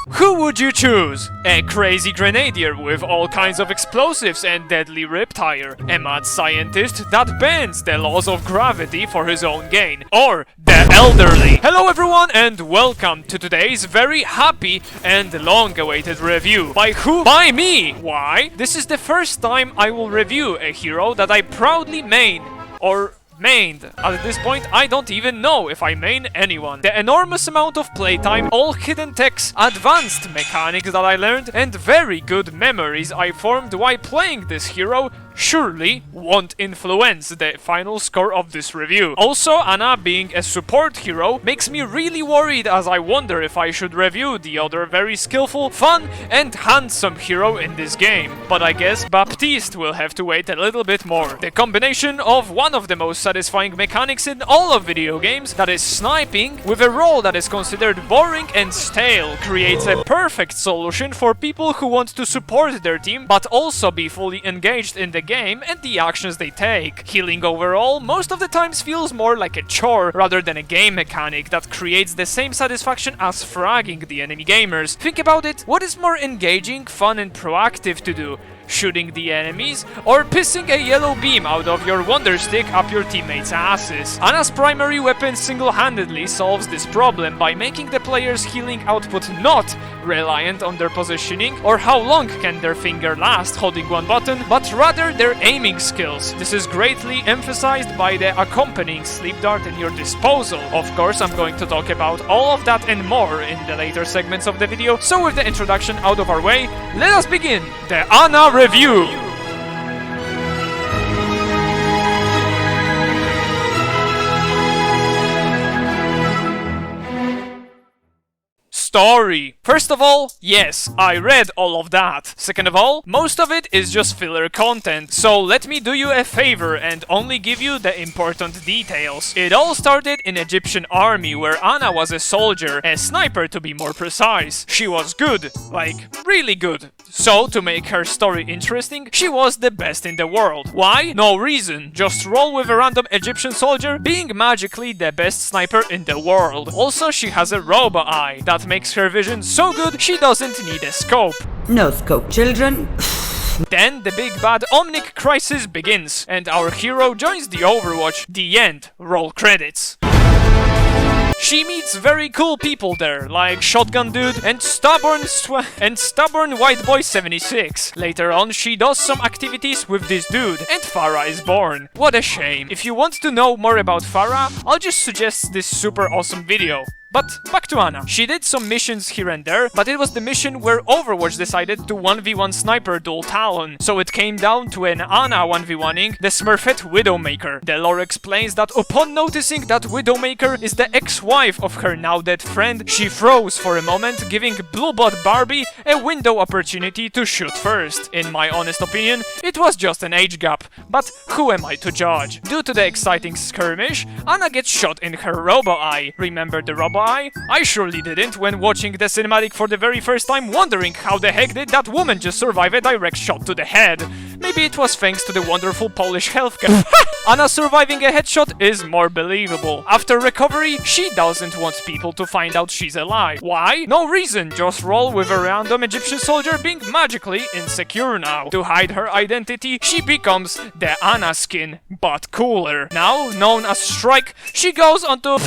Who would you choose? A crazy grenadier with all kinds of explosives and deadly riptire? A mad scientist that bends the laws of gravity for his own gain? Or the elderly? Hello everyone and welcome to today's very happy and long-awaited review. By who? By me! Why? This is the first time I will review a hero that I proudly main, or mained. At this point, I don't even know if I main anyone. The enormous amount of playtime, all hidden techs, advanced mechanics that I learned, and very good memories I formed while playing this hero surely won't influence the final score of this review. Also, Ana being a support hero makes me really worried as I wonder if I should review the other very skillful, fun, and handsome hero in this game. But I guess Baptiste will have to wait a little bit more. The combination of one of the most satisfying mechanics in all of video games, that is sniping, with a role that is considered boring and stale, creates a perfect solution for people who want to support their team but also be fully engaged in the game and the actions they take. Healing overall most of the times feels more like a chore rather than a game mechanic that creates the same satisfaction as fragging the enemy gamers. Think about it, what is more engaging, fun and proactive to do? Shooting the enemies, or pissing a yellow beam out of your wonder stick up your teammates' asses? Ana's primary weapon single-handedly solves this problem by making the player's healing output not reliant on their positioning or how long can their finger last holding one button, but rather their aiming skills. This is greatly emphasized by the accompanying sleep dart in your disposal. Of course, I'm going to talk about all of that and more in the later segments of the video, so with the introduction out of our way, let us begin the Ana review! Story. First of all, yes, I read all of that. Second of all, most of it is just filler content, so let me do you a favor and only give you the important details. It all started in Egyptian army where Ana was a soldier, a sniper to be more precise. She was good, like really good. So, to make her story interesting, she was the best in the world. Why? No reason, just roll with a random Egyptian soldier being magically the best sniper in the world. Also, she has a robo-eye that makes her vision so good she doesn't need a scope. No scope, children. Then the big bad Omnic crisis begins, and our hero joins the Overwatch. The end. Roll credits. She meets very cool people there, like Shotgun Dude and Stubborn White Boy 76. Later on, she does some activities with this dude, and Farah is born. What a shame. If you want to know more about Farah, I'll just suggest this super awesome video. But back to Ana. She did some missions here and there, but it was the mission where Overwatch decided to 1v1 sniper dual Talon. So it came down to an Ana 1v1ing the Smurfette Widowmaker. The lore explains that upon noticing that Widowmaker is the ex-wife of her now dead friend, she froze for a moment, giving Bluebot Barbie a window opportunity to shoot first. In my honest opinion, it was just an age gap, but who am I to judge? Due to the exciting skirmish, Ana gets shot in her robo-eye. Remember the robo-eye? I surely didn't when watching the cinematic for the very first time, wondering how the heck did that woman just survive a direct shot to the head. Maybe it was thanks to the wonderful Polish healthcare. Ana surviving a headshot is more believable. After recovery, she doesn't want people to find out she's alive. Why? No reason, just roll with a random Egyptian soldier being magically insecure now. To hide her identity, she becomes the Ana skin, but cooler. Now, known as Strike, she goes onto...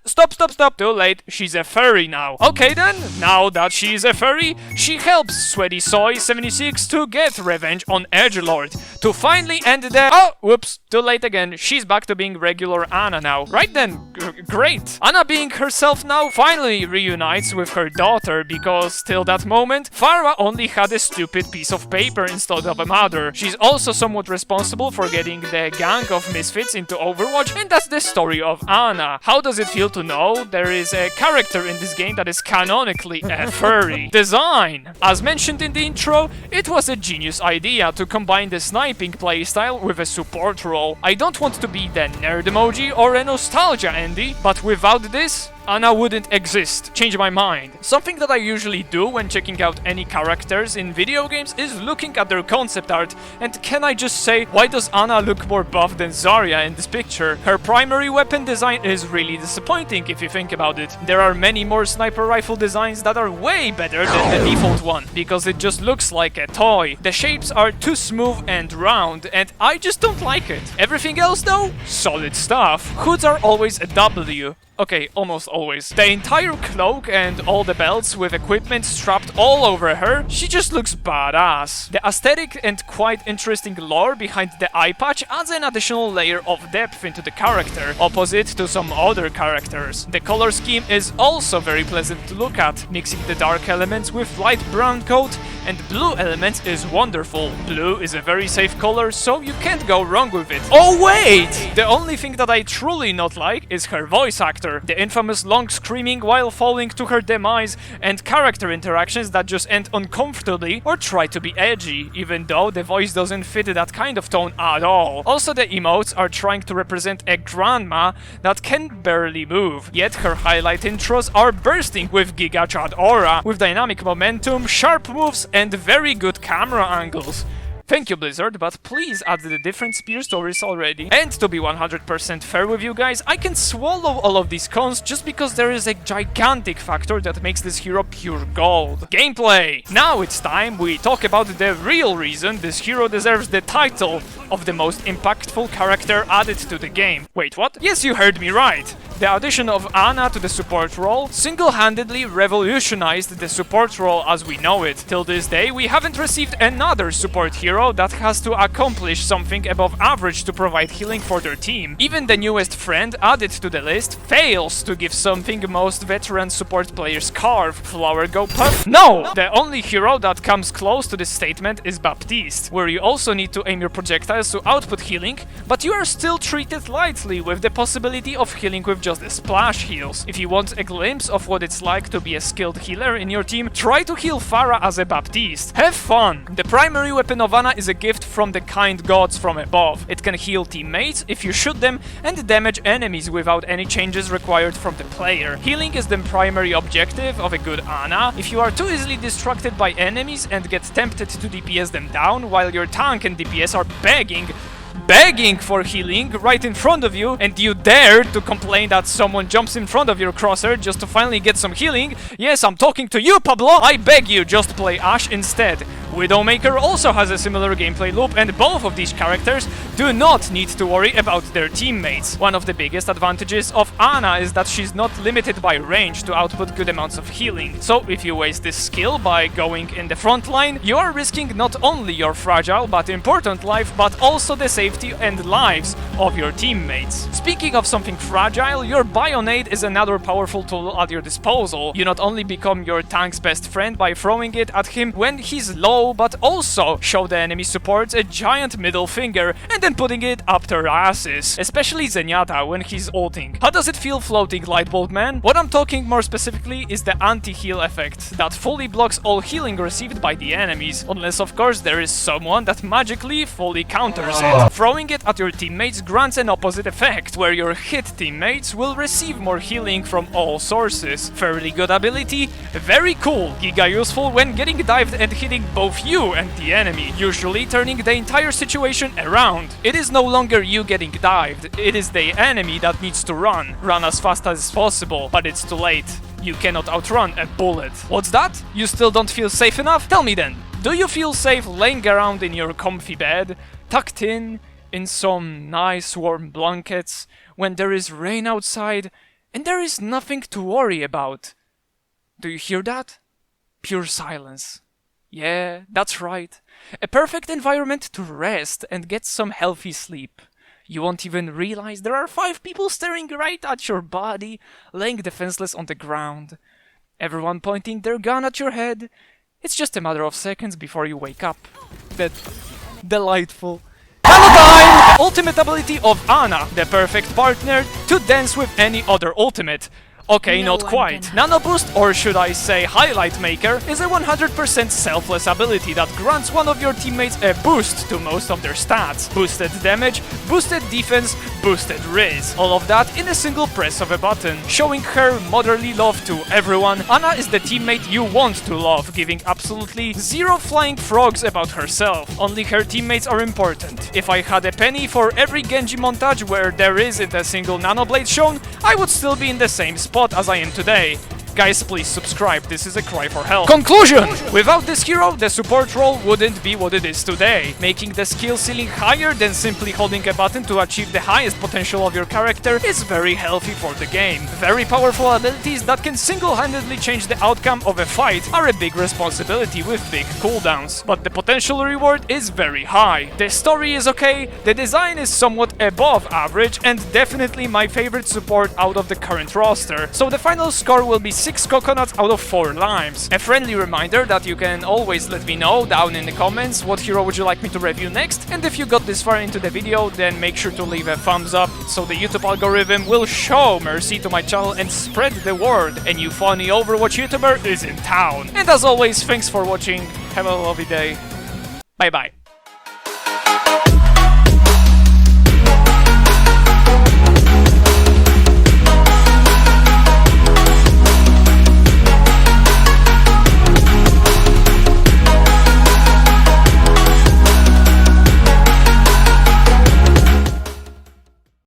Stop, too late, she's a furry now. Okay then, now that she's a furry, she helps Sweaty Soy 76 to get revenge on Edgelord, to finally end the... Oh, whoops, too late again, she's back to being regular Ana now. Right then, great. Ana being herself now finally reunites with her daughter, because till that moment, Farah only had a stupid piece of paper instead of a mother. She's also somewhat responsible for getting the gang of misfits into Overwatch, and that's the story of Ana. How does it feel to know there is a character in this game that is canonically a furry? Design! As mentioned in the intro, it was a genius idea to combine the sniping playstyle with a support role. I don't want to be the nerd emoji or a nostalgia Andy, but without this, Ana wouldn't exist. Change my mind. Something that I usually do when checking out any characters in video games is looking at their concept art, and can I just say, why does Ana look more buff than Zarya in this picture? Her primary weapon design is really disappointing if you think about it. There are many more sniper rifle designs that are way better than the default one, because it just looks like a toy. The shapes are too smooth and round, and I just don't like it. Everything else though, solid stuff. Hoods are always a W. Okay, almost always. The entire cloak and all the belts with equipment strapped all over her, she just looks badass. The aesthetic and quite interesting lore behind the eye patch adds an additional layer of depth into the character, opposite to some other characters. The color scheme is also very pleasant to look at. Mixing the dark elements with light brown coat and blue elements is wonderful. Blue is a very safe color, so you can't go wrong with it. Oh wait! The only thing that I truly not like is her voice actor. The infamous long screaming while falling to her demise, and character interactions that just end uncomfortably or try to be edgy, even though the voice doesn't fit that kind of tone at all. Also, the emotes are trying to represent a grandma that can barely move, yet her highlight intros are bursting with Giga Chat aura, with dynamic momentum, sharp moves, and very good camera angles. Thank you, Blizzard, but please add the different spear stories already. And to be 100% fair with you guys, I can swallow all of these cons just because there is a gigantic factor that makes this hero pure gold. Gameplay! Now it's time we talk about the real reason this hero deserves the title of the most impactful character added to the game. Wait, what? Yes, you heard me right! The addition of Ana to the support role single-handedly revolutionized the support role as we know it. Till this day, we haven't received another support hero that has to accomplish something above average to provide healing for their team. Even the newest friend added to the list fails to give something most veteran support players carve. Flower go puff? No! The only hero that comes close to this statement is Baptiste, where you also need to aim your projectiles to output healing, but you are still treated lightly with the possibility of healing with just the splash heals. If you want a glimpse of what it's like to be a skilled healer in your team, try to heal Pharah as a Baptiste. Have fun! The primary weapon of Ana is a gift from the kind gods from above. It can heal teammates if you shoot them and damage enemies without any changes required from the player. Healing is the primary objective of a good Ana. If you are too easily distracted by enemies and get tempted to DPS them down while your tank and DPS are begging for healing right in front of you, and you dare to complain that someone jumps in front of your crosshair just to finally get some healing. Yes, I'm talking to you, Pablo! I beg you, just play Ashe instead. Widowmaker also has a similar gameplay loop, and both of these characters do not need to worry about their teammates. One of the biggest advantages of Ana is that she's not limited by range to output good amounts of healing. So if you waste this skill by going in the front line, you are risking not only your fragile but important life, but also the safety and lives of your teammates. Speaking of something fragile, your Bionade is another powerful tool at your disposal. You not only become your tank's best friend by throwing it at him when he's low, but also show the enemy supports a giant middle finger and then putting it up their asses, especially Zenyatta when he's ulting. How does it feel floating, Lightbolt man? What I'm talking more specifically is the anti-heal effect that fully blocks all healing received by the enemies, unless of course there is someone that magically fully counters it. Throwing it at your teammates grants an opposite effect, where your hit teammates will receive more healing from all sources. Fairly good ability, very cool, giga useful when getting dived and hitting both you and the enemy, usually turning the entire situation around. It is no longer you getting dived, it is the enemy that needs to run as fast as possible, but it's too late. You cannot outrun a bullet. What's that? You still don't feel safe enough? Tell me then, do you feel safe laying around in your comfy bed, tucked in some nice warm blankets, when there is rain outside and there is nothing to worry about? Do you hear that? Pure silence. Yeah, that's right. A perfect environment to rest and get some healthy sleep. You won't even realize there are 5 people staring right at your body, laying defenseless on the ground. Everyone pointing their gun at your head. It's just a matter of seconds before you wake up. That delightful. Time! Ultimate ability of Ana, the perfect partner to dance with any other ultimate. Okay, No not one quite. can- Nano Boost, or should I say Highlight Maker, is a 100% selfless ability that grants one of your teammates a boost to most of their stats. Boosted damage, boosted defense, boosted Riz. All of that in a single press of a button, showing her motherly love to everyone. Ana is the teammate you want to love, giving absolutely zero flying frogs about herself. Only her teammates are important. If I had a penny for every Genji montage where there isn't a single Nanoblade shown, I would still be in the same spot as I am today. Guys, please subscribe, this is a cry for help. Conclusion! Without this hero, the support role wouldn't be what it is today. Making the skill ceiling higher than simply holding a button to achieve the highest potential of your character is very healthy for the game. Very powerful abilities that can single-handedly change the outcome of a fight are a big responsibility with big cooldowns. But the potential reward is very high. The story is okay, the design is somewhat above average, and definitely my favorite support out of the current roster. So the final score will be 6 coconuts out of 4 limes. A friendly reminder that you can always let me know down in the comments what hero would you like me to review next, and if you got this far into the video, then make sure to leave a thumbs up so the YouTube algorithm will show mercy to my channel and spread the word a new funny Overwatch YouTuber is in town. And as always, thanks for watching, have a lovely day, bye bye.